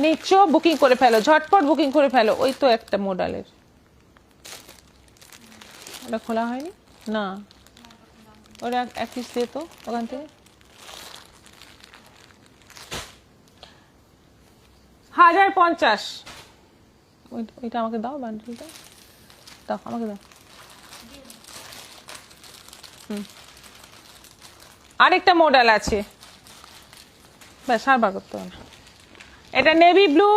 নিচ্ছ বুকিং করে ফেলো, ঝটপট বুকিং করে ফেলো। ওই তো একটা মডেলের, ওটা খোলা হয়নি না, ওটা এক পিস দিয়ে তো ওখান থেকে। 1050, ওইটা আমাকে দাও, বান্ডেলটা দাও, আমাকে দাও। আরেকটা মডেল আছে, ব্যাস আর বার করতে হবে না। এটা নেভি ব্লু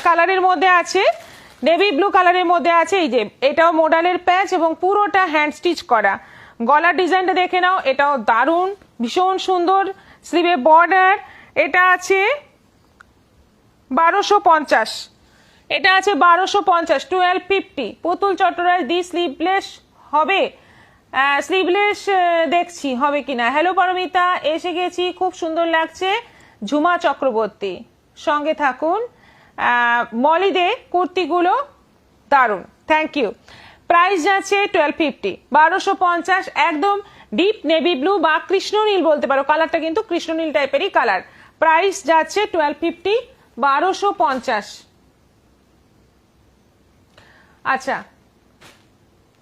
কালারের মধ্যে আছে, নেভি ব্লু কালারের মধ্যে আছে, এই যে এটাও মডেলের প্যাচ এবং পুরোটা হ্যান্ড স্টিচ করা। গলার ডিজাইনটা দেখে নাও, এটাও দারুণ, ভীষণ সুন্দর, স্লিভে বর্ডার। এটা আছে 1250, এটা আছে 1250, 1250। পুতুল চট্টরাজ দি স্লিভলেস হবে, স্লিভলেস দেখছি হবে কিনা। হ্যালো পারমিতা, এসে গেছি, খুব সুন্দর লাগছে। ঝুমা চক্রবর্তী, সঙ্গে থাকুন। মলিদে কুর্তিগুলো দারুণ, থ্যাংক ইউ। প্রাইস যাচ্ছে 1250, 1250, একদম ডিপ নেভি ব্লু বা কৃষ্ণনীল বলতে পারো, কালারটা কিন্তু কৃষ্ণনীল টাইপেরই কালার। প্রাইস যাচ্ছে 1250, 1250। আচ্ছা,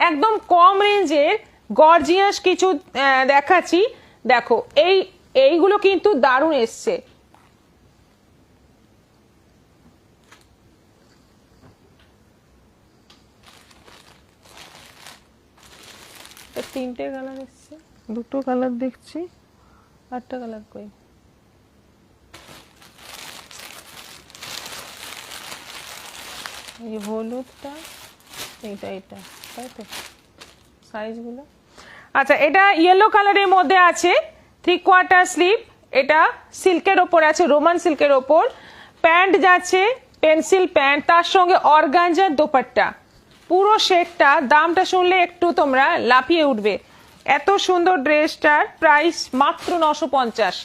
একদম কম রেঞ্জের গর্জিয়াস কিছু দেখাচ্ছি, দেখো এইগুলো কিন্তু দারুণ এসছে। তিনটে কালার এসছে, দুটো কালার দেখছি, আটটা কালার কই? এই হলুদটা, এটা তাই তো সাইজগুলো। আচ্ছা, এটা ইয়েলো কালারের মধ্যে আছে, 3/4 স্লিভ, এটা সিল্কের ওপর আছে, রোমান সিল্কের ওপর। প্যান্ট যাচ্ছে পেন্সিল প্যান্ট, তার সঙ্গে অর্গানজার দোপাট্টা, পুরো সেটটা। দামটা শুনলে একটু তোমরা লাফিয়ে উঠবে, এত সুন্দর ড্রেসটার প্রাইস মাত্র 950।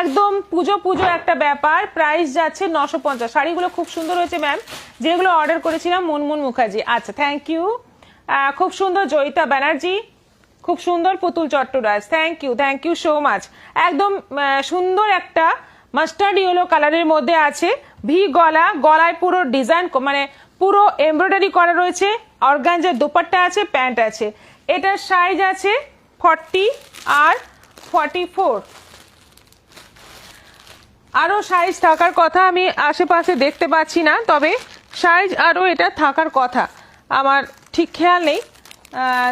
একদম পুজো পুজো একটা ব্যাপার, প্রাইস যাচ্ছে 950। শাড়িগুলো খুব সুন্দর হয়েছে ম্যাম, যেগুলো অর্ডার করেছিলাম মুনমুন মুখার্জি। আচ্ছা, থ্যাংক ইউ। খুব সুন্দর জয়িতা ব্যানার্জি, খুব সুন্দর Putul Chattaraj, thank you so much. একদম সুন্দর একটা মাস্টার্ড ইয়েলো কালারের মধ্যে আছে, ভি গলা, গলায় পুরো ডিজাইন মানে পুরো এমব্রয়ডারি করা রয়েছে, অর্গানজার দোপাট্টা আছে, প্যান্ট আছে। এটার সাইজ আছে 40 আর 44। আরো সাইজ থাকার কথা, আমি আশেপাশে দেখতে পাচ্ছি না, তবে সাইজ আরো এটা থাকার কথা, আমার ঠিক খেয়াল নেই।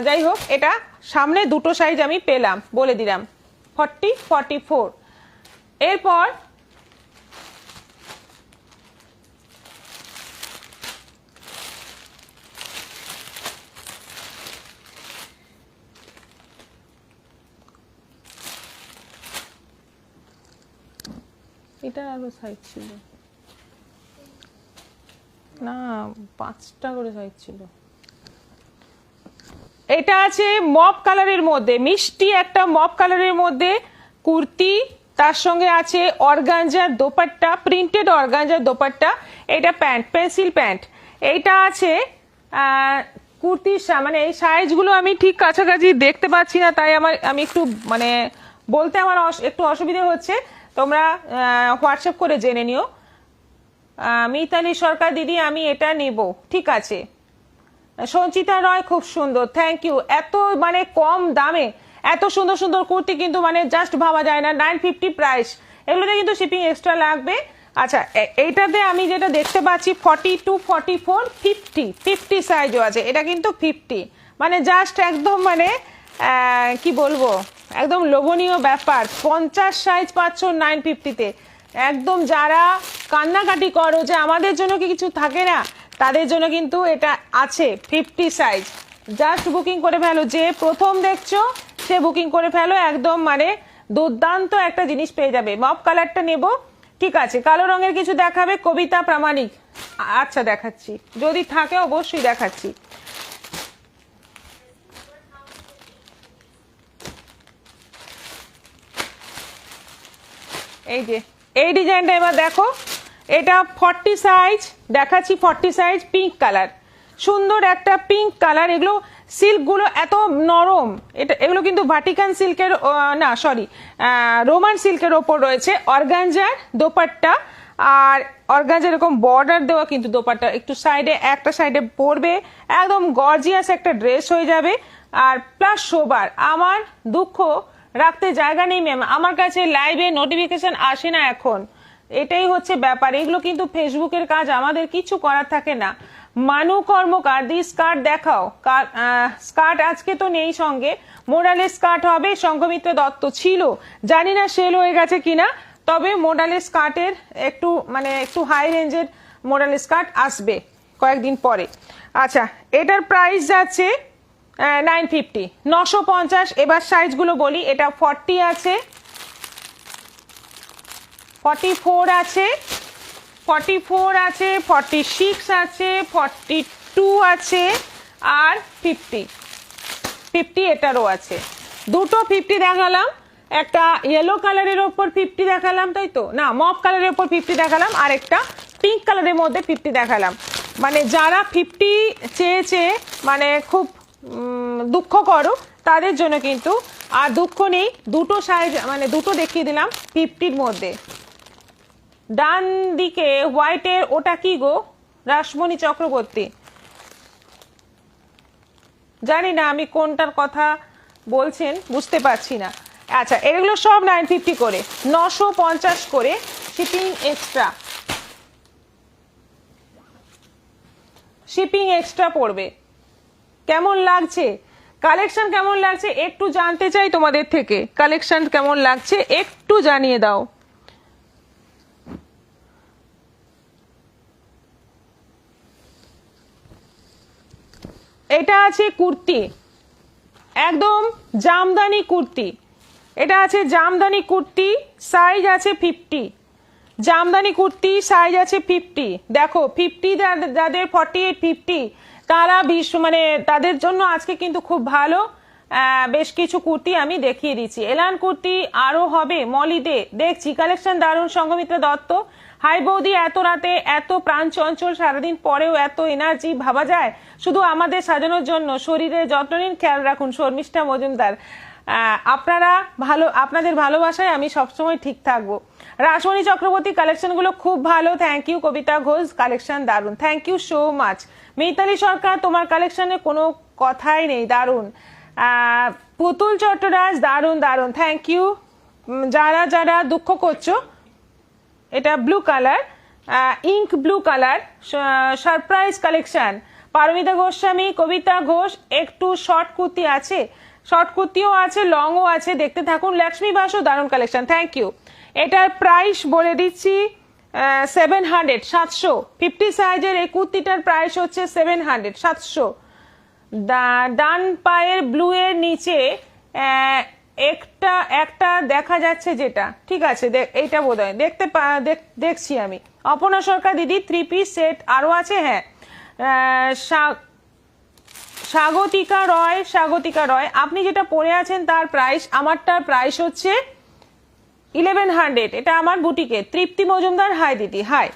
যাই হোক, এটা সামনে দুটো সাইজ আমি পেলাম, বলে দিলাম 40, 44। এরপর এটার আরো সাইজ ছিল না, 5টা করে সাইজ ছিল। এটা আছে মপ কালারের মধ্যে, মিষ্টি একটা মপ কালারের মধ্যে কুর্তি, তার সঙ্গে আছে organza dupatta, printed organza dupatta. এটা প্যান্ট, পেন্সিল প্যান্ট। এইটা আছে কুর্তির, মানে এই সাইজগুলো আমি ঠিক কাছাকাছি দেখতে পাচ্ছি না, তাই আমি একটু মানে বলতে আমার একটু অসুবিধা হচ্ছে, তোমরা হোয়াটসঅ্যাপ করে জেনে নিও। মিতালি সরকার দিদি, আমি এটা নেব, ঠিক আছে। সঞ্চিতা রয়, খুব সুন্দর, থ্যাংক ইউ। এত মানে কম দামে এত সুন্দর সুন্দর কুর্তি কিন্তু মানে জাস্ট ভাবা যায় না। 950 প্রাইস, এগুলোতে কিন্তু শিপিং এক্সট্রা লাগবে। আচ্ছা, এইটাতে আমি যেটা দেখতে পাচ্ছি 42, 44, 50 সাইজও আছে, এটা কিন্তু 50, মানে জাস্ট একদম মানে কি বলবো, একদম লোভনীয় ব্যাপার। 50 সাইজ পাচ্ছ 950-তে। একদম যারা কান্নাকাটি করো যে আমাদের জন্য কি কিছু থাকে না, তাদের জন্য কিন্তু এটা আছে 50 সাইজ। জাস্ট বুকিং করে ফেলো, যে প্রথম দেখছো সে বুকিং করে ফেলো, একদম মানে দুর্দান্ত একটা জিনিস পেয়ে যাবে। মপ কালারটা নেব, ঠিক আছে। কালো রঙের কিছু দেখাবে কবিতা প্রামাণিক? আচ্ছা, দেখাচ্ছি, যদি থাকে অবশ্যই দেখাচ্ছি। এই যে এই ডিজাইনটা এবার দেখো, এটা 40 সাইজ দেখাচ্ছি, 40 সাইজ, পিঙ্ক কালার, সুন্দর একটা পিঙ্ক কালার। এগুলো সিল্কগুলো এত নরম, এগুলো কিন্তু ভাটিকান সিল্কের না, সরি, রোমান সিল্কের ওপর রয়েছে। অর্গানজার দোপাট্টা, আর অর্গানজার এরকম বর্ডার দেওয়া কিন্তু দোপাট্টা, একটু সাইডে একটা সাইডে পড়বে, একদম গর্জিয়াস একটা ড্রেস হয়ে যাবে। আর প্লাস সোবার, আমার দুঃখ রাখতে জায়গা নেই ম্যাম, আমার কাছে লাইভে নোটিফিকেশন আসে না এখন, এটাই হচ্ছে ব্যাপার। এগুলো কিন্তু ফেসবুকের কাজ, আমাদের কিছু করার থাকে না। মানু কর্মকার, দি স্কার্ট দেখাও। স্কার্ট আজকে তো নেই সঙ্গে, মোডালের স্কার্ট হবে, সংঘমিত্র দত্ত ছিল, জানি না সেল হয়ে গেছে কিনা, তবে মোডালের স্কার্টের একটু মানে একটু হাই রেঞ্জের মোডালের স্কার্ট আসবে কয়েকদিন পরে। আচ্ছা, এটার প্রাইস যাচ্ছে 950, 950। এবার সাইজগুলো বলি, এটা 40 আছে, 44 আছে, 44 আছে, 46 আছে, 42 আছে, আর 50 এটারও আছে। দুটো 50 দেখালাম, একটা ইয়েলো কালারের ওপর 50 দেখালাম, তাই তো না, মপ কালারের ওপর 50 দেখালাম, আর একটা পিঙ্ক কালারের মধ্যে 50 দেখালাম। মানে যারা 50 চেয়েছে মানে খুব দুঃখ করো, তাদের জন্য কিন্তু আর দুঃখ নেই, দুটো সাইজ মানে দুটো দেখিয়ে দিলাম 50-র মধ্যে। ডান দিকে হোয়াইটের ওটা কি গো, রাসমণি চক্রবর্তী? জানি না আমি কোনটার কথা বলছেন, বুঝতে পারছি না। আচ্ছা, এগুলো সব 950 করে, 950 করে শিপিং এক্সট্রা, শিপিং এক্সট্রা পড়বে। কেমন লাগছে কালেকশন, কেমন লাগছে একটু জানতে চাই তোমাদের থেকে, কালেকশন কেমন লাগছে একটু জানিয়ে দাও। এটা আছে কুর্তি, একদম জামদানি কুর্তি। এটা আছে জামদানি কুর্তি, সাইজ আছে 50। জামদানি কুর্তি সাইজ আছে 50। দেখো 50, যাদের 48 50 তারা মানে তাদের জন্য আজকে কিন্তু খুব ভালো বেশ কিছু কুর্তি আমি দেখিয়ে দিচ্ছি। এলান কুর্তি আরো হবে মলিদে, দেখছি কালেকশন দারুণ। সঙ্গমিত্রা দত্ত, হাই বৌদি, এত রাতে এত প্রাণ চঞ্চল, সারাদিন পরেও এত এনার্জি, ভাবা যায় শুধু আমাদের সাজানোর জন্য। শরীরের যত্ন নিন, খেয়াল রাখুন। শর্মিষ্ঠা মজুমদার, আপনারা ভালো, আপনাদের ভালোবাসায় আমি সবসময় ঠিক থাকবো। রাসমণি চক্রবর্তী, কালেকশনগুলো খুব ভালো, thank you. Kabita Ghosh, collection দারুণ, thank you so much. Mitali Sarkar, তোমার কালেকশনে কোনো কথাই নেই, দারুণ। পুতুল চট্টরাজ, দারুণ দারুণ, থ্যাংক ইউ। যারা যারা দুঃখ করছো, এটা blue colour, ink blue colour, surprise collection. Paramita Goswami, Kabita Ghosh, একটু শর্ট কুর্তি আছে, শর্ট কুর্তিও আছে, লংও আছে, দেখতে থাকুন। লক্ষ্মী বাসু, দারুণ কালেকশন, থ্যাংক ইউ। এটার প্রাইস বলে দিচ্ছি 700, 700। 50 সাইজের এই কুর্তিটার প্রাইস হচ্ছে 700, 700। ডান পায়ের ব্লু এর নিচে একটা দেখা যাচ্ছে, যেটা ঠিক আছে, এইটা বোধহয় দেখছি আমি। অপর্ণা সরকার দিদি, 3 পিস সেট আরো আছে, হ্যাঁ। স্বাগতিকা রয়, স্বাগতিকা রয়, আপনি যেটা পরে আছেন তার প্রাইস, আমারটার প্রাইস হচ্ছে 1100। এটা আমার বুটিকে। তৃপ্তি মজুমদার, হাই দিদি, হাই।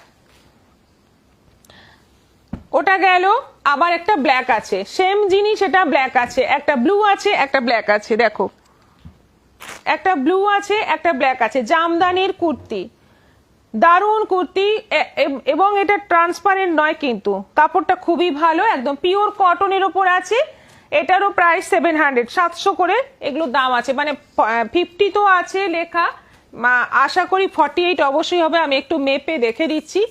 ওটা গেল। আবার একটা ব্ল্যাক আছে, সেম জিনিস, এটা ব্ল্যাক আছে, একটা ব্লু আছে, একটা ব্ল্যাক আছে, দেখো একটা ব্লু আছে, একটা ব্ল্যাক আছে। জামদানির কুর্তি, দারুণ কুর্তি, এবং এটা ট্রান্সপারেন্ট নয় কিন্তু কাপড়টা খুবই ভালো, একদম পিওর কটনের ওপর আছে। এটারও প্রাইস 700, 700 করে এগুলো দাম আছে। মানে 50 তো আছে লেখা, আশা করি 48 অবশ্যই হবে। আমি একটু মেপে দেখে দিচ্ছি।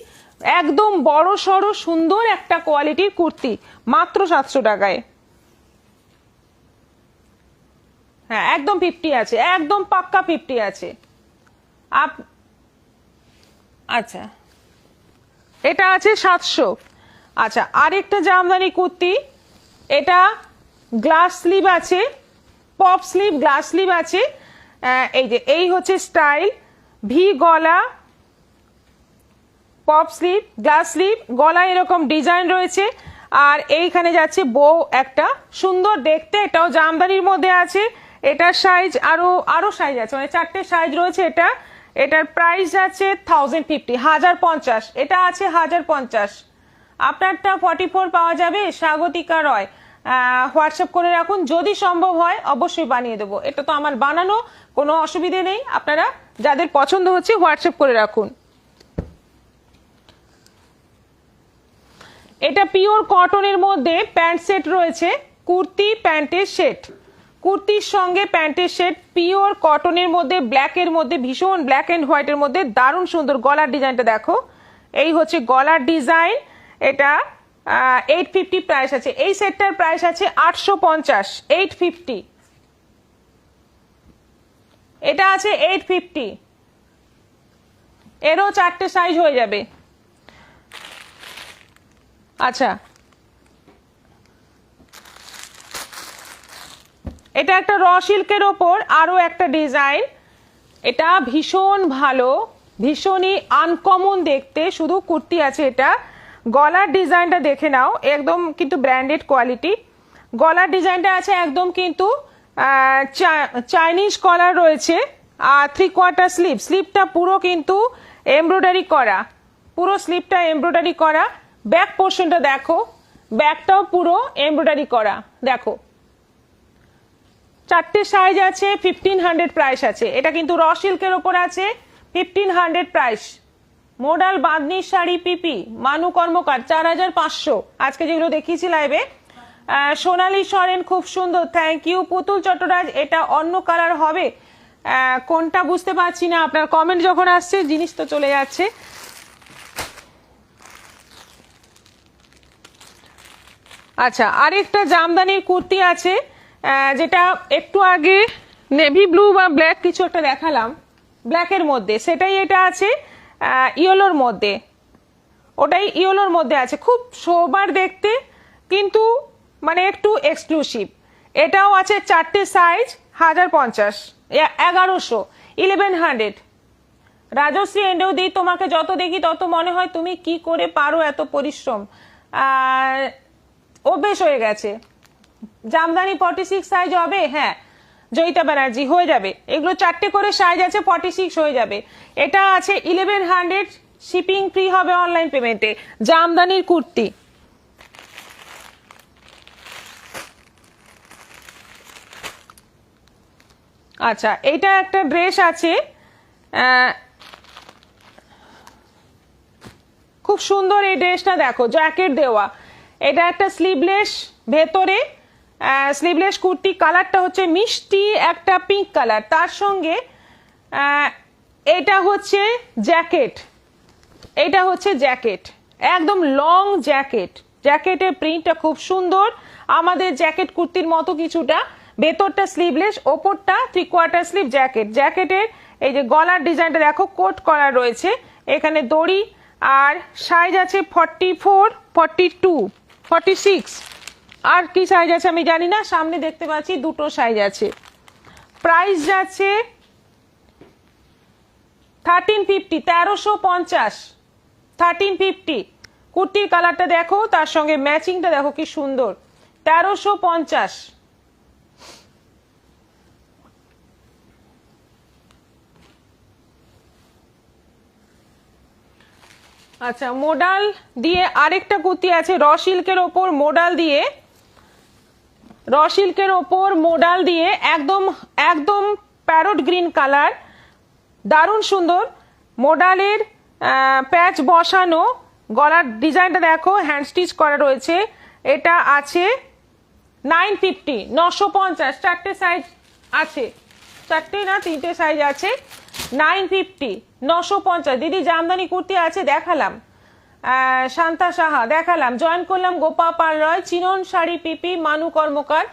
একদম বড় সড়ো সুন্দর একটা কোয়ালিটির কুর্তি, মাত্র 700 টাকায়। হ্যাঁ, একদম 50 আছে, একদম পাক্কা 50 আছে। আচ্ছা, এটা আছে 700। আচ্ছা, আরেকটা জামদানি কুর্তি, এটা গ্লাস স্লিভ আছে, পপ স্লিভ, গ্লাস স্লিভ আছে। এই যে এই হচ্ছে স্টাইল, ভি গলা, পপ স্লিভ, গ্লাস স্লিভ, গলা এরকম ডিজাইন রয়েছে। আর এইখানে যাচ্ছে বউ, একটা সুন্দর দেখতে। এটাও জামদানির মধ্যে আছে। এটার সাইজ আরো সাইজ আছে, মানে 4টে সাইজ রয়েছে। এটার প্রাইস আছে 1050, 1050। এটা আছে 1050। আপনারটা 44 পাওয়া যাবে। স্বাগতিকা রয়, হোয়াটসঅ্যাপ করে রাখুন, যদি সম্ভব হয় অবশ্যই বানিয়ে দেবো। এটা তো আমার বানানো, কোনো অসুবিধে নেই। আপনারা যাদের পছন্দ হচ্ছে হোয়াটসঅ্যাপ করে রাখুন। এটা পিওর কটনের মধ্যে প্যান্ট সেট রয়েছে, কুর্তি প্যান্টের সেট, কুর্তির সঙ্গে প্যান্টের সেট, পিওর কটনের মধ্যে, ব্ল্যাকের মধ্যে, ভীষণ ব্ল্যাক এন্ড হোয়াইটের মধ্যে, দারুণ সুন্দর। গলার ডিজাইনটা দেখো, এই হচ্ছে গলার ডিজাইন। এটা 850 প্রাইস আছে। এই সেটটার প্রাইস আছে 850, 850। এটা আছে 850, এরও 4টে সাইজ হয়ে যাবে। আচ্ছা, এটা একটা র সিল্কের ওপর আরো একটা ডিজাইন। এটা ভীষণ ভালো, ভীষণই আনকমন দেখতে, শুধু কুর্তি আছে। এটা গলার ডিজাইনটা দেখে নাও, একদম কিন্তু ব্র্যান্ডেড কোয়ালিটি। গলার ডিজাইনটা আছে একদম কিন্তু চাইনিজ কলার রয়েছে। আর 3/4 স্লিভ, স্লিভটা পুরো কিন্তু এমব্রয়ডারি করা, পুরো স্লিভটা এমব্রয়ডারি করা। ব্যাক পোর্শনটা দেখো, ব্যাকটাও পুরো এমব্রয়ডারি করা, দেখো। 4টে সাইজ আছে, 1500 প্রাইস আছে। এটা কিন্তু র সিল্কের ওপর আছে, 1500 প্রাইস। মোডাল বাঁধনির শাড়ি পিপি, মানু কর্মকার, 4500 আজকে যেগুলো দেখিয়েছি লাইভে। সোনালী সরেন, খুব সুন্দর, থ্যাংক ইউ। পুতুল চট্টরাজ, এটা অন্য কালার হবে, কোনটা বুঝতে পারছি না। আপনার কমেন্ট যখন আসছে জিনিস তো চলে যাচ্ছে। আচ্ছা, আরেকটা জামদানির কুর্তি আছে, যেটা একটু আগে নেভি ব্লু বা ব্ল্যাক কিছু একটা দেখালাম, ব্ল্যাকের মধ্যে, সেটাই এটা আছে ইয়েলোর মধ্যে। ওটাই ইয়েলোর মধ্যে আছে, খুব সোবার দেখতে, কিন্তু মানে একটু এক্সক্লুসিভ। এটাও আছে 4টে সাইজ, 1050, 1100, 1100। রাজশ্রী এন্ডেও দি, তোমাকে যত দেখি তত মনে হয় তুমি কি করে পারো এত পরিশ্রম, অভ্যেস হয়ে গেছে। জামদানি 46 সাইজ হবে? হ্যাঁ জয়িতা ব্যানার্জি হয়ে যাবে, এগুলো 4টে করে সাইজ আছে, 46 হয়ে যাবে। এটা আছে 1100, শিপিং ফ্রি হবে অনলাইন পেমেন্টে, জামদানির কুর্তি। আচ্ছা এটা একটা ড্রেস আছে, খুব সুন্দর এই ড্রেসটা, দেখো জ্যাকেট দেওয়া, এটা একটা স্লিভলেস ভেতরে, স্লিভলেস কুর্তি, কালারটা হচ্ছে মিষ্টি একটা পিঙ্ক কালার, তার সঙ্গে এটা হচ্ছে জ্যাকেট, এটা হচ্ছে জ্যাকেট, একদম লং জ্যাকেট, জ্যাকেটের প্রিন্টটা খুব সুন্দর, আমাদের জ্যাকেট কুর্তির মতো কিছুটা, ভেতরটা স্লিভলেস, ওপরটা 3/4 স্লিভ জ্যাকেট। জ্যাকেটের এই যে গলার ডিজাইনটা দেখো, কোট করা রয়েছে, এখানে দড়ি, আর সাইজ আছে 44, 42, 46, আর কি সাইজ আছে আমি জানি না, সামনে দেখতে পাচ্ছি দুটো সাইজ আছে। প্রাইস যাচ্ছে 1350, 1350, 1350। কুর্তির কালারটা দেখো, তার সঙ্গে ম্যাচিংটা দেখো কি সুন্দর, 1350। আচ্ছা মোডাল দিয়ে আরেকটা কুর্তি আছে, র সিল্কের ওপর মোডাল দিয়ে, র সিল্কের ওপর মোডাল দিয়ে, একদম একদম প্যারট গ্রিন কালার, দারুণ সুন্দর, মোডালের প্যাচ বসানো, গলার ডিজাইনটা দেখো হ্যান্ড স্টিচ করা রয়েছে। এটা আছে 950, 950, 4টে সাইজ আছে, 4টে না 3টে সাইজ আছে, 950, 950। দিদি জামদানি কুর্তি আছে দেখালাম, শান্তা সাহা দেখালাম, জয়েন করলাম গোপা পাল রয়, চিনন শাড়ি পিপি, মানু কর্মকার,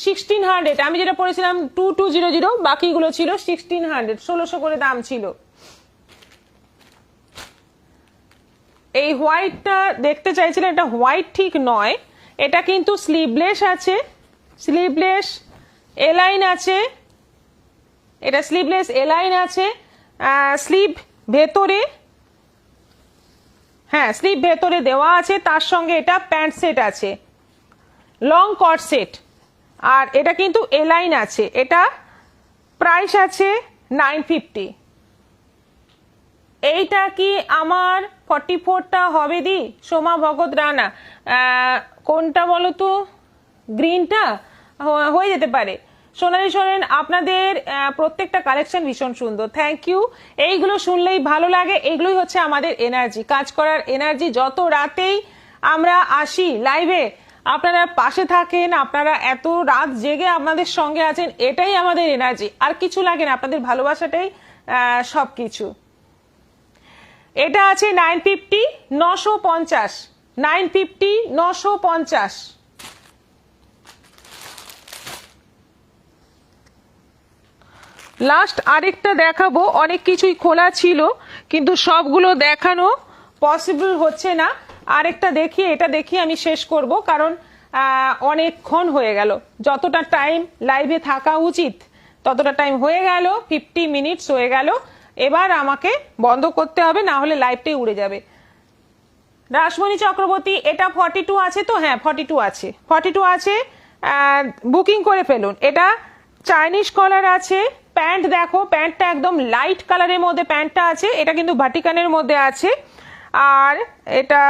1600, আমি যেটা পড়েছিলাম 2200, বাকিগুলো ছিল 1600, 1600 করে দাম ছিল। এই হোয়াইটটা দেখতে চাইছিলেন, এটা হোয়াইট ঠিক নয়, এটা কিন্তু স্লিভলেস আছে, স্লিভলেস এলাইন আছে, এটা স্লিভলেস এলাইন আছে, স্লিভ ভেতরে, হ্যাঁ স্লিভ ভেতরে দেওয়া আছে, তার সঙ্গে এটা প্যান্ট সেট আছে, লং কট সেট, আর এটা কিন্তু এলাইন আছে। এটা প্রাইস আছে 950। এইটা কি আমার 44টা হবে দি? সোমা ভগত রানা, কোনটা বলো তো, গ্রিনটা হয়ে যেতে পারে। সোনালি সোরেন, আপনাদের প্রত্যেকটা কালেকশন ভীষণ সুন্দর, থ্যাংক ইউ। এইগুলো শুনলেই ভালো লাগে, এইগুলোই হচ্ছে আমাদের এনার্জি, কাজ করার এনার্জি। যত রাতেই আমরা আসি লাইভে, আপনারা পাশে থাকেন, আপনারা এত রাত জেগে আপনাদের সঙ্গে আছেন, এটাই আমাদের এনার্জি, আর কিছু লাগে না, আপনাদের ভালোবাসাটাই সবকিছু। এটা আছে 950, 950, 950, 950। লাস্ট আরেকটা দেখাবো, অনেক কিছুই খোলা ছিল কিন্তু সবগুলো দেখানো পসিবল হচ্ছে না, আরেকটা দেখি, এটা দেখি আমি শেষ করব, কারণ অনেকক্ষণ হয়ে গেল, যতটা টাইম লাইভে থাকা উচিত ততটা টাইম হয়ে গেল, 50 মিনিটস হয়ে গেল, এবার আমাকে বন্ধ করতে হবে, না হলে লাইভটাই উড়ে যাবে। রাসমণি চক্রবর্তী, এটা 42 আছে তো? হ্যাঁ 42 আছে, 42 আছে, বুকিং করে ফেলুন। এটা চাইনিজ কলার আছে, প্যান্ট দেখো, প্যান্টটা একদম লাইট কালারের মধ্যে প্যান্টটা আছে, এটা কিন্তু ভাটিকানের মধ্যে আছে, আর এটা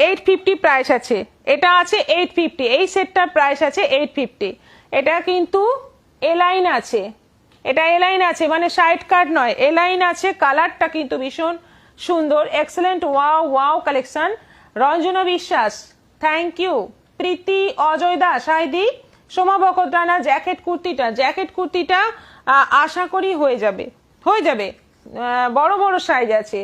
850 প্রাইস আছে, এটা আছে 850, এই সেটটার প্রাইস আছে 850। এটা কিন্তু এলাইন আছে, এটা এলাইন আছে, মানে সাইড কাট নয়, এলাইন আছে, কালারটা কিন্তু ভীষণ সুন্দর, excellent, wow wow collection. Ranjana Biswas, thank you. Preeti Ajay Das, হাইদি। সোমা বকদ্রানা, জ্যাকেট কুর্তিটা, জ্যাকেট কুর্তিটা আশা করি হয়ে যাবে, হয়ে যাবে, বড় বড় সাইজ আছে।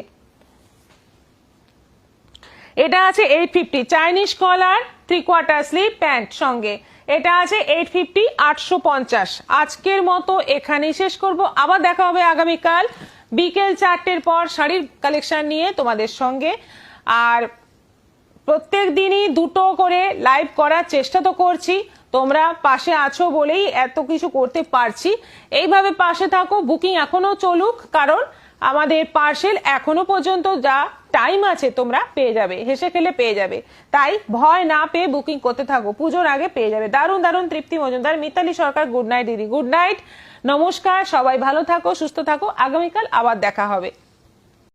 এটা আছে 850, চাইনিজ কলার, 3/4 স্লিভ প্যান্ট সঙ্গে, এটা আছে 850, 850। আজকের মতো এখানেই শেষ করব, আবার দেখা হবে আগামীকাল বিকেল 4টের পর শাড়ির কালেকশন নিয়ে তোমাদের সঙ্গে। আর প্রত্যেক দিনই দুটো করে লাইভ করার চেষ্টা তো করছি, তোমরা পাশে আছো বলেই এত কিছু করতে পারছি। এইভাবে পাশে থাকো, বুকিং এখনো চলুক, কারণ আমাদের পার্সেল এখনো পর্যন্ত যা টাইম আছে তোমরা পেয়ে যাবে, হেসে খেলে পেয়ে যাবে। তাই ভয় না পেয়ে বুকিং করতে থাকো, পুজোর আগে পেয়ে যাবে। দারুণ দারুণ তৃপ্তি মজুমদার, মিতালি সরকার, গুড নাইট দিদি, গুড নাইট, নমস্কার, সবাই ভালো থাকো, সুস্থ থাকো, আগামীকাল আবার দেখা হবে।